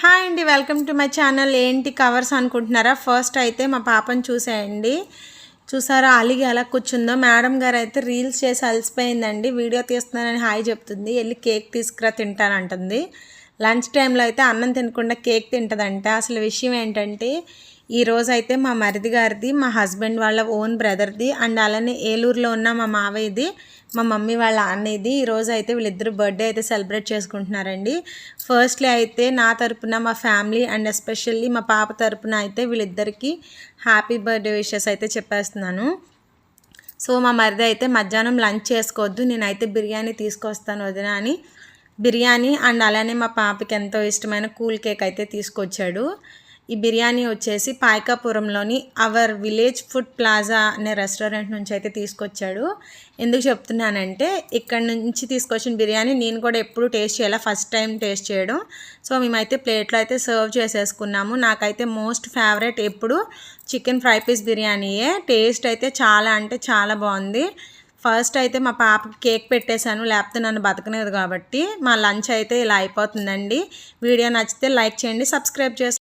Hi అండి, welcome to my channel. ఏంటి covers అనుకుంటున్నారా? ఫస్ట్ అయితే మా పాపను చూసేయండి. చూసారా అలిగి ఎలా కూర్చుందో. మేడం గారు అయితే రీల్స్ చేసి అలసిపోయిందండి. వీడియో తీస్తున్నానని హాయ్ చెప్తుంది. వెళ్ళి కేక్ తీసుకురా తింటానంటుంది. లంచ్ టైంలో అయితే అన్నం తినకుండా కేక్ తింటుందంట. అసలు విషయం ఏంటంటే ఈరోజు అయితే మా మరిది గారిది, మా హస్బెండ్ వాళ్ళ ఓన్ బ్రదర్ది అండ్ అలానే ఏలూరులో ఉన్న మా మావయ్యది, మా మమ్మీ వాళ్ళ అన్నయ్యది ఈరోజు అయితే వీళ్ళిద్దరు బర్త్డే అయితే సెలబ్రేట్ చేసుకుంటున్నారండి. ఫస్ట్లీ అయితే నా తరపున మా ఫ్యామిలీ అండ్ ఎస్పెషల్లీ మా పాప తరపున అయితే వీళ్ళిద్దరికీ హ్యాపీ బర్త్డే విషెస్ అయితే చెప్పేస్తున్నాను. సో మా మరిది అయితే మధ్యాహ్నం లంచ్ చేసుకోవద్దు, నేనైతే బిర్యానీ తీసుకొస్తాను వదిన అని బిర్యానీ అండ్ అలానే మా పాపకి ఎంతో ఇష్టమైన కూల్ కేక్ అయితే తీసుకొచ్చాడు. ఈ బిర్యానీ వచ్చేసి పాయకాపురంలోని అవర్ విలేజ్ ఫుడ్ ప్లాజా అనే రెస్టారెంట్ నుంచి అయితే తీసుకొచ్చాడు. ఎందుకు చెప్తున్నానంటే ఇక్కడ నుంచి తీసుకొచ్చిన బిర్యానీ నేను కూడా ఎప్పుడు టేస్ట్ చేయాలి, ఫస్ట్ టైం టేస్ట్ చేయడం. సో మేమైతే ప్లేట్లో అయితే సర్వ్ చేసేసుకున్నాము. నాకైతే మోస్ట్ ఫేవరెట్ ఎప్పుడు చికెన్ ఫ్రై పీస్ బిర్యానీయే. టేస్ట్ అయితే చాలా అంటే చాలా బాగుంది. ఫస్ట్ అయితే మా పాపకి కేక్ పెట్టేశాను, లేకపోతే నన్ను బతకలేదు కాబట్టి. మా లంచ్ అయితే ఇలా అయిపోతుందండి. వీడియో నచ్చితే లైక్ చేయండి, సబ్స్క్రైబ్ చేసుకోండి.